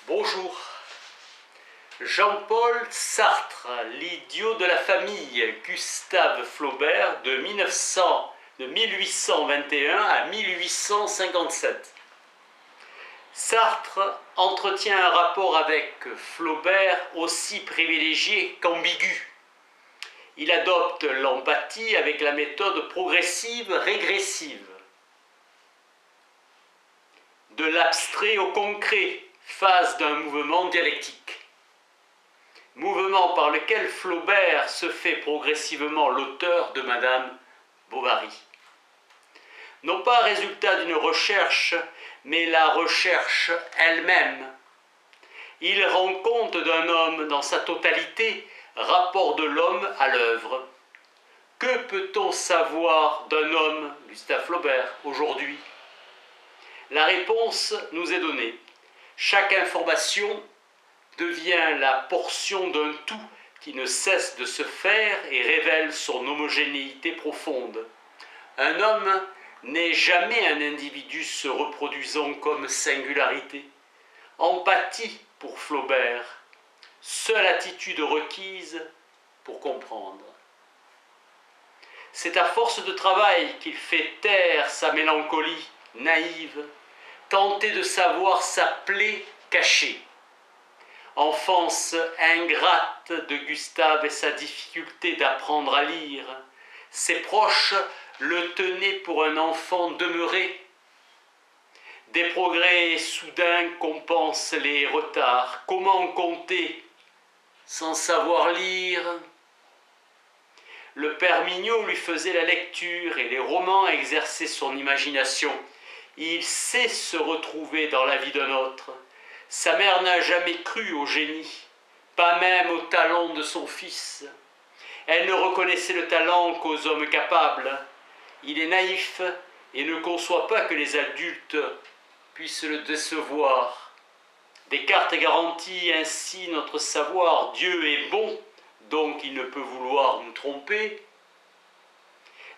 Bonjour. Jean-Paul Sartre, l'idiot de la famille, Gustave Flaubert, de 1821 à 1857. Sartre entretient un rapport avec Flaubert aussi privilégié qu'ambigu. Il adopte l'empathie avec la méthode progressive-régressive. De l'abstrait au concret, phase d'un mouvement dialectique. Mouvement par lequel Flaubert se fait progressivement l'auteur de Madame Bovary. Non pas résultat d'une recherche, mais la recherche elle-même. Il rend compte d'un homme dans sa totalité, rapport de l'homme à l'œuvre. Que peut-on savoir d'un homme, Gustave Flaubert, aujourd'hui ? La réponse nous est donnée. Chaque information devient la portion d'un tout qui ne cesse de se faire et révèle son homogénéité profonde. Un homme n'est jamais un individu se reproduisant comme singularité. Empathie pour Flaubert, seule attitude requise pour comprendre. C'est à force de travail qu'il fait taire sa mélancolie naïve, tenter de savoir sa plaie cachée. Enfance ingrate de Gustave et sa difficulté d'apprendre à lire. Ses proches le tenaient pour un enfant demeuré. Des progrès soudains compensent les retards. Comment compter sans savoir lire ? Le père Mignot lui faisait la lecture et les romans exerçaient son imagination. Il sait se retrouver dans la vie d'un autre. Sa mère n'a jamais cru au génie, pas même au talent de son fils. Elle ne reconnaissait le talent qu'aux hommes capables. Il est naïf et ne conçoit pas que les adultes puissent le décevoir. Descartes garantit ainsi notre savoir. Dieu est bon, donc il ne peut vouloir nous tromper.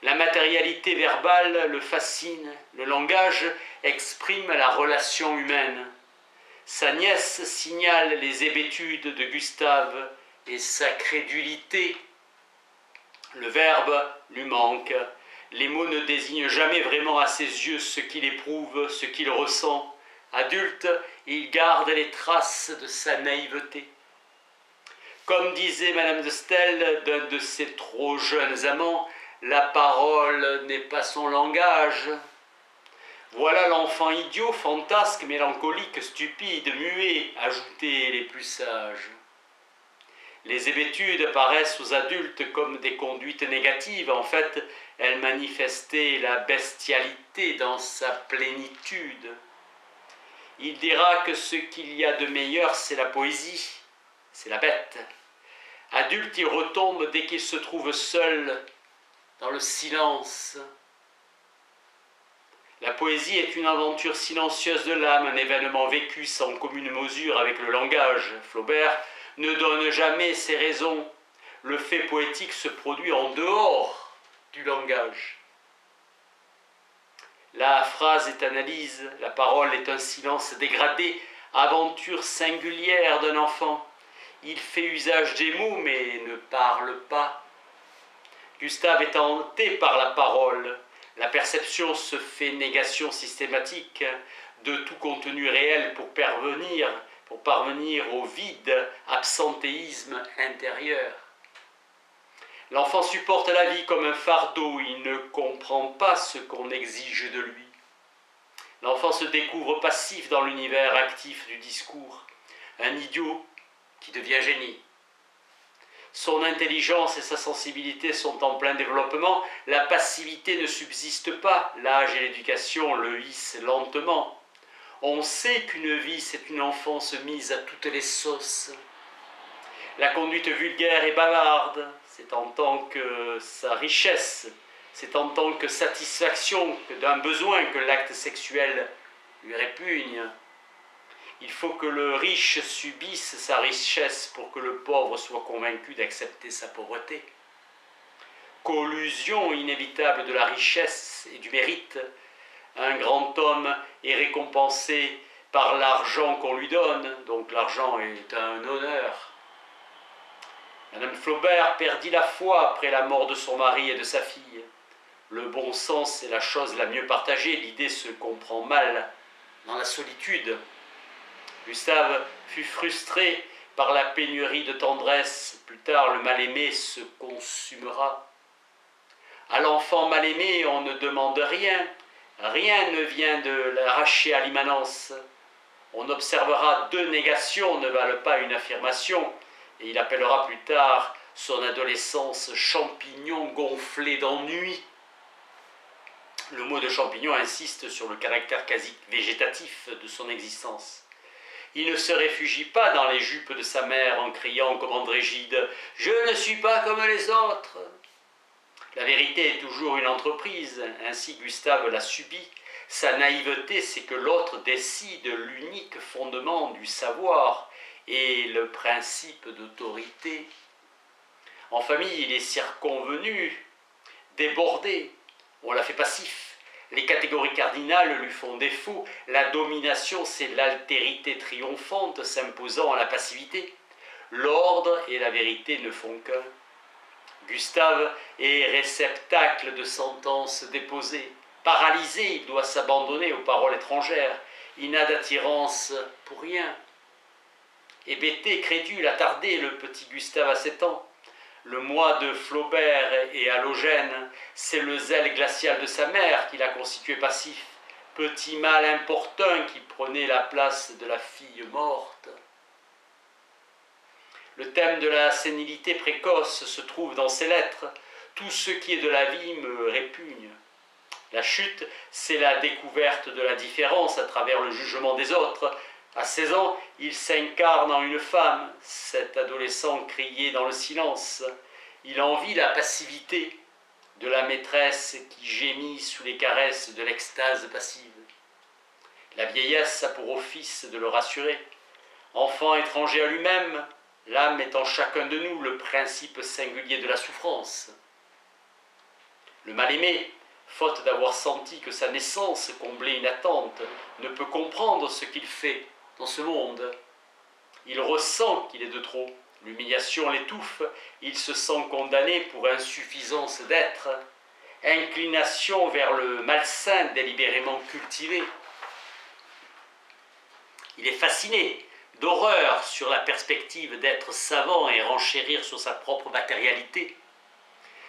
La matérialité verbale le fascine. Le langage exprime la relation humaine. Sa nièce signale les hébétudes de Gustave et sa crédulité. Le verbe lui manque. Les mots ne désignent jamais vraiment à ses yeux ce qu'il éprouve, ce qu'il ressent. Adulte, il garde les traces de sa naïveté. Comme disait Madame de Staël d'un de ses trop jeunes amants, la parole n'est pas son langage. Voilà l'enfant idiot, fantasque, mélancolique, stupide, muet, ajoutaient les plus sages. Les hébétudes apparaissent aux adultes comme des conduites négatives. En fait, elles manifestaient la bestialité dans sa plénitude. Il dira que ce qu'il y a de meilleur, c'est la poésie, c'est la bête. Adulte, il retombe dès qu'il se trouve seul, dans le silence. La poésie est une aventure silencieuse de l'âme, un événement vécu sans commune mesure avec le langage. Flaubert ne donne jamais ses raisons. Le fait poétique se produit en dehors du langage. La phrase est analyse, la parole est un silence dégradé, aventure singulière d'un enfant. Il fait usage des mots mais ne parle pas. Gustave est hanté par la parole. La perception se fait négation systématique de tout contenu réel pour parvenir au vide, absentéisme intérieur. L'enfant supporte la vie comme un fardeau, il ne comprend pas ce qu'on exige de lui. L'enfant se découvre passif dans l'univers actif du discours, un idiot qui devient génie. Son intelligence et sa sensibilité sont en plein développement, la passivité ne subsiste pas, l'âge et l'éducation le hissent lentement. On sait qu'une vie, c'est une enfance mise à toutes les sauces. La conduite vulgaire et bavarde, c'est en tant que sa richesse, c'est en tant que satisfaction d'un besoin que l'acte sexuel lui répugne. Il faut que le riche subisse sa richesse pour que le pauvre soit convaincu d'accepter sa pauvreté. Collusion inévitable de la richesse et du mérite. Un grand homme est récompensé par l'argent qu'on lui donne, donc l'argent est un honneur. Madame Flaubert perdit la foi après la mort de son mari et de sa fille. Le bon sens est la chose la mieux partagée, l'idée se comprend mal dans la solitude. Gustave fut frustré par la pénurie de tendresse. Plus tard, le mal-aimé se consumera. À l'enfant mal-aimé, on ne demande rien. Rien ne vient de l'arracher à l'immanence. On observera deux négations ne valent pas une affirmation, et il appellera plus tard son adolescence champignon gonflé d'ennui. Le mot de champignon insiste sur le caractère quasi végétatif de son existence. Il ne se réfugie pas dans les jupes de sa mère en criant comme André Gide « Je ne suis pas comme les autres ». La vérité est toujours une entreprise, ainsi Gustave l'a subie. Sa naïveté, c'est que l'autre décide l'unique fondement du savoir et le principe d'autorité. En famille, il est circonvenu, débordé, on l'a fait passif. Les catégories cardinales lui font défaut. La domination, c'est l'altérité triomphante s'imposant à la passivité. L'ordre et la vérité ne font qu'un. Gustave est réceptacle de sentences déposées. Paralysé, il doit s'abandonner aux paroles étrangères. Il n'a d'attirance pour rien. Hébété, crédule, attardé, le petit Gustave a 7 ans. Le moi de Flaubert est halogène, c'est le zèle glacial de sa mère qui l'a constitué passif, petit mal importun qui prenait la place de la fille morte. Le thème de la sénilité précoce se trouve dans ses lettres. Tout ce qui est de la vie me répugne. La chute, c'est la découverte de la différence à travers le jugement des autres. À 16 ans, il s'incarne en une femme. Cet adolescent criait dans le silence. Il envie la passivité de la maîtresse qui gémit sous les caresses de l'extase passive. La vieillesse a pour office de le rassurer. Enfant étranger à lui-même, l'âme est en chacun de nous le principe singulier de la souffrance. Le mal-aimé, faute d'avoir senti que sa naissance comblait une attente, ne peut comprendre ce qu'il fait dans ce monde. Il ressent qu'il est de trop. L'humiliation l'étouffe. Il se sent condamné pour insuffisance d'être. Inclination vers le malsain délibérément cultivé. Il est fasciné d'horreur sur la perspective d'être savant et renchérir sur sa propre matérialité.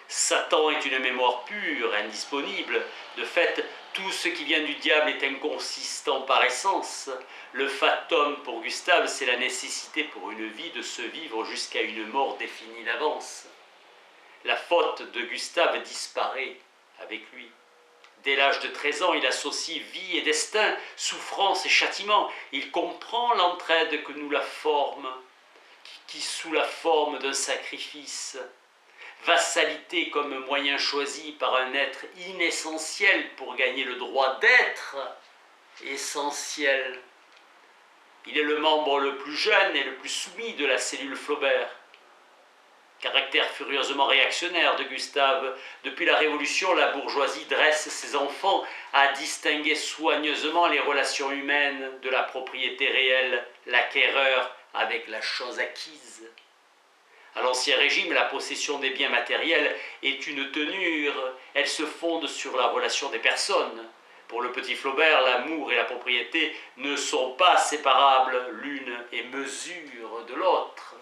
Satan est une mémoire pure, indisponible. De fait, tout ce qui vient du diable est inconsistant par essence. Le fatum pour Gustave, c'est la nécessité pour une vie de se vivre jusqu'à une mort définie d'avance. La faute de Gustave disparaît avec lui. Dès l'âge de 13 ans, il associe vie et destin, souffrance et châtiment. Il comprend l'entraide que nous la forme, qui sous la forme d'un sacrifice, vassalité comme moyen choisi par un être inessentiel pour gagner le droit d'être essentiel. Il est le membre le plus jeune et le plus soumis de la cellule Flaubert. Caractère furieusement réactionnaire de Gustave, depuis la Révolution, la bourgeoisie dresse ses enfants à distinguer soigneusement les relations humaines de la propriété réelle, l'acquéreur avec la chose acquise. À l'Ancien Régime, la possession des biens matériels est une tenure, elle se fonde sur la relation des personnes. Pour le petit Flaubert, l'amour et la propriété ne sont pas séparables, l'une est mesure de l'autre.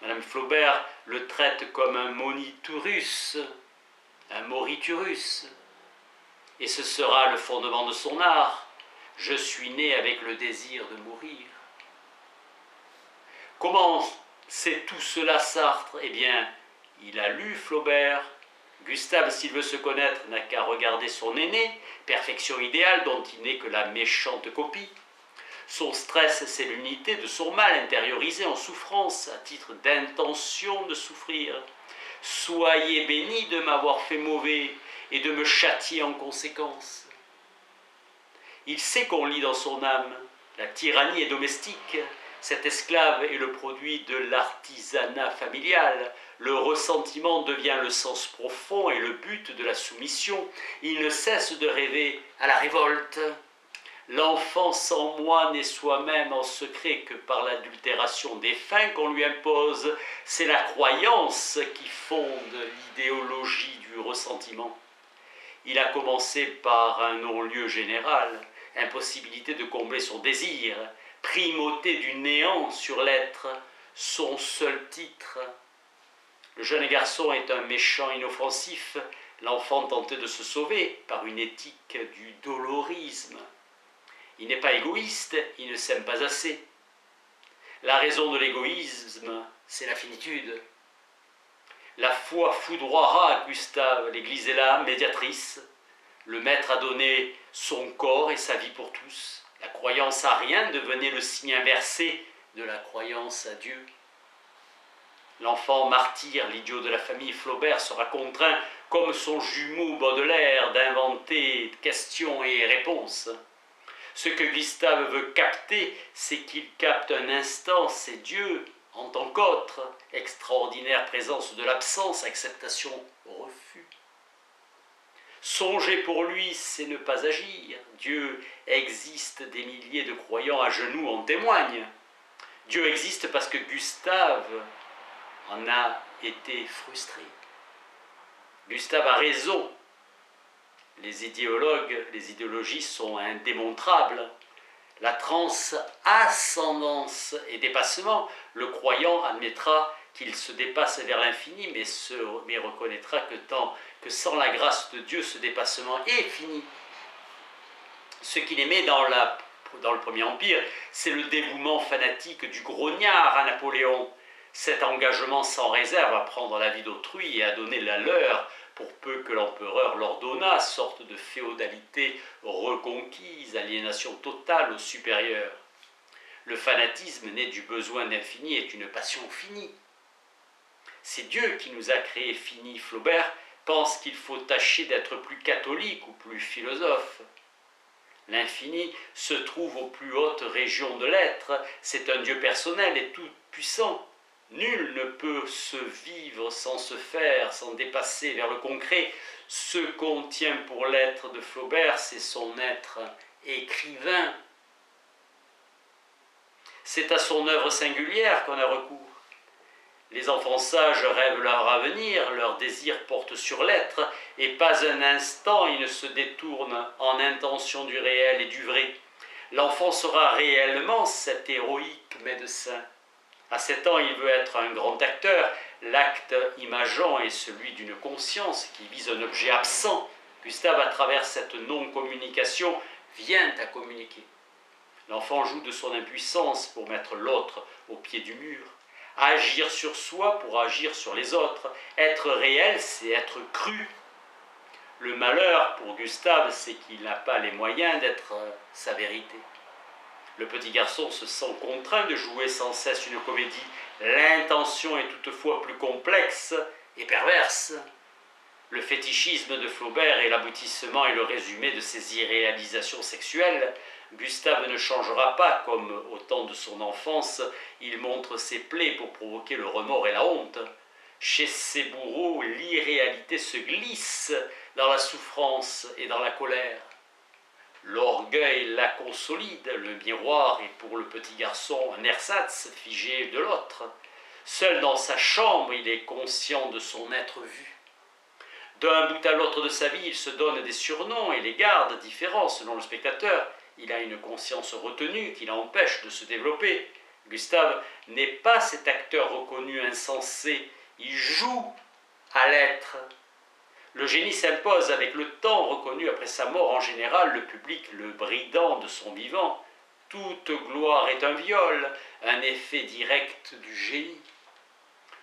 Madame Flaubert le traite comme un moniturus, un moriturus, et ce sera le fondement de son art. Je suis né avec le désir de mourir. Comment sait tout cela Sartre? Eh bien, il a lu Flaubert. Gustave, s'il veut se connaître, n'a qu'à regarder son aîné, perfection idéale dont il n'est que la méchante copie. Son stress, c'est l'unité de son mal intériorisé en souffrance, à titre d'intention de souffrir. Soyez bénis de m'avoir fait mauvais et de me châtier en conséquence. Il sait qu'on lit dans son âme. La tyrannie est domestique. Cet esclave est le produit de l'artisanat familial. Le ressentiment devient le sens profond et le but de la soumission. Il ne cesse de rêver à la révolte. L'enfant sans moi n'est soi-même en secret que par l'adultération des fins qu'on lui impose. C'est la croyance qui fonde l'idéologie du ressentiment. Il a commencé par un non-lieu général, impossibilité de combler son désir, primauté du néant sur l'être, son seul titre. Le jeune garçon est un méchant inoffensif, l'enfant tentait de se sauver par une éthique du dolorisme. Il n'est pas égoïste, il ne s'aime pas assez. La raison de l'égoïsme, c'est la finitude. La foi foudroiera Gustave, l'Église est là, médiatrice. Le Maître a donné son corps et sa vie pour tous. La croyance à rien devenait le signe inversé de la croyance à Dieu. L'enfant martyr, l'idiot de la famille Flaubert, sera contraint, comme son jumeau Baudelaire, d'inventer questions et réponses. Ce que Gustave veut capter, c'est qu'il capte un instant, c'est Dieu en tant qu'autre, extraordinaire présence de l'absence, acceptation, refus. Songer pour lui, c'est ne pas agir. Dieu existe, des milliers de croyants à genoux en témoignent. Dieu existe parce que Gustave en a été frustré. Gustave a raison. Les idéologues, les idéologies sont indémontrables. La transcendance et dépassement, le croyant admettra qu'il se dépasse vers l'infini, mais reconnaîtra que sans la grâce de Dieu, ce dépassement est fini. Ce qu'il aimait dans le Premier Empire, c'est le dévouement fanatique du grognard à Napoléon, cet engagement sans réserve à prendre la vie d'autrui et à donner la leur, pour peu que l'empereur l'ordonnât, sorte de féodalité reconquise, aliénation totale au supérieur. Le fanatisme né du besoin d'infini est une passion finie. C'est Dieu qui nous a créés finis. Flaubert pense qu'il faut tâcher d'être plus catholique ou plus philosophe. L'infini se trouve aux plus hautes régions de l'être, c'est un Dieu personnel et tout puissant. Nul ne peut se vivre sans se faire, sans dépasser vers le concret. Ce qu'on tient pour l'être de Flaubert, c'est son être écrivain. C'est à son œuvre singulière qu'on a recours. Les enfants sages rêvent leur avenir, leur désir porte sur l'être, et pas un instant ils ne se détournent en intention du réel et du vrai. L'enfant sera réellement cet héroïque médecin. À 7 ans, il veut être un grand acteur. L'acte imageant est celui d'une conscience qui vise un objet absent. Gustave, à travers cette non-communication, vient à communiquer. L'enfant joue de son impuissance pour mettre l'autre au pied du mur. Agir sur soi pour agir sur les autres. Être réel, c'est être cru. Le malheur pour Gustave, c'est qu'il n'a pas les moyens d'être sa vérité. Le petit garçon se sent contraint de jouer sans cesse une comédie. L'intention est toutefois plus complexe et perverse. Le fétichisme de Flaubert est l'aboutissement et le résumé de ses irréalisations sexuelles. Gustave ne changera pas comme au temps de son enfance. Il montre ses plaies pour provoquer le remords et la honte. Chez ses bourreaux, l'irréalité se glisse dans la souffrance et dans la colère. L'orgueil la consolide, le miroir est pour le petit garçon un ersatz figé de l'autre. Seul dans sa chambre, il est conscient de son être vu. D'un bout à l'autre de sa vie, il se donne des surnoms et les garde différents selon le spectateur. Il a une conscience retenue qui l'empêche de se développer. Gustave n'est pas cet acteur reconnu insensé, il joue à l'être. Le génie s'impose avec le temps, reconnu après sa mort en général, le public le bridant de son vivant. Toute gloire est un viol, un effet direct du génie.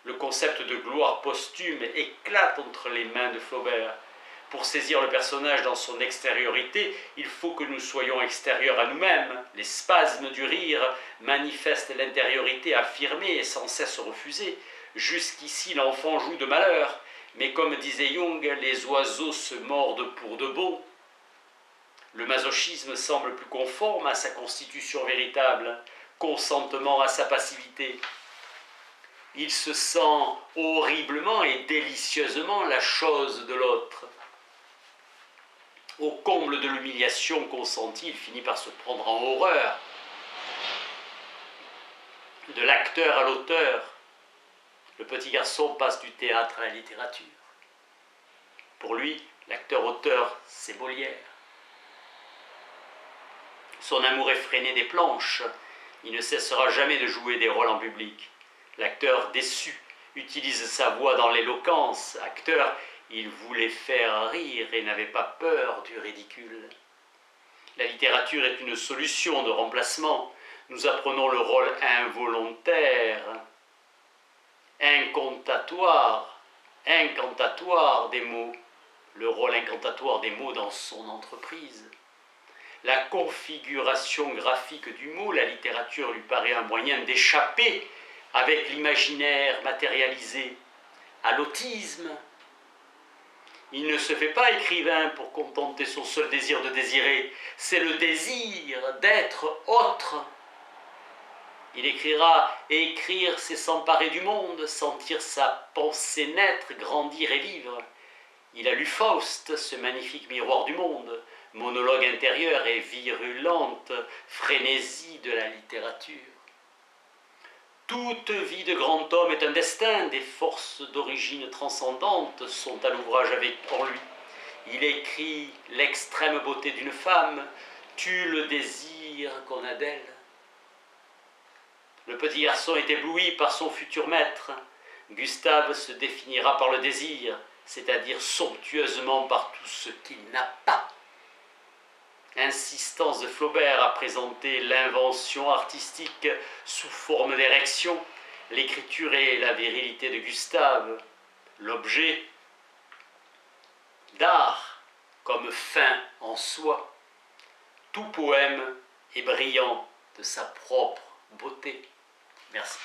Le concept de gloire posthume éclate entre les mains de Flaubert. Pour saisir le personnage dans son extériorité, il faut que nous soyons extérieurs à nous-mêmes. Les spasmes du rire manifestent l'intériorité affirmée et sans cesse refusée. Jusqu'ici, l'enfant joue de malheur. Mais comme disait Jung, les oiseaux se mordent pour de bon. Le masochisme semble plus conforme à sa constitution véritable, consentement à sa passivité. Il se sent horriblement et délicieusement la chose de l'autre. Au comble de l'humiliation consentie, il finit par se prendre en horreur. De l'acteur à l'auteur, le petit garçon passe du théâtre à la littérature. Pour lui, l'acteur-auteur, c'est Molière. Son amour effréné des planches, il ne cessera jamais de jouer des rôles en public. L'acteur déçu utilise sa voix dans l'éloquence. Acteur, il voulait faire rire et n'avait pas peur du ridicule. La littérature est une solution de remplacement. Nous apprenons le rôle involontaire, incantatoire des mots, le rôle incantatoire des mots dans son entreprise. La configuration graphique du mot, la littérature lui paraît un moyen d'échapper avec l'imaginaire matérialisé à l'autisme. Il ne se fait pas écrivain pour contenter son seul désir de désirer, c'est le désir d'être autre. Il écrira, et écrire, c'est s'emparer du monde, sentir sa pensée naître, grandir et vivre. Il a lu Faust, ce magnifique miroir du monde, monologue intérieur et virulente frénésie de la littérature. Toute vie de grand homme est un destin, des forces d'origine transcendante sont à l'ouvrage en lui. Il écrit l'extrême beauté d'une femme, tue le désir qu'on a d'elle. Le petit garçon est ébloui par son futur maître. Gustave se définira par le désir, c'est-à-dire somptueusement par tout ce qu'il n'a pas. Insistance de Flaubert à présenter l'invention artistique sous forme d'érection, l'écriture et la virilité de Gustave, l'objet d'art comme fin en soi. Tout poème est brillant de sa propre beauté. Merci.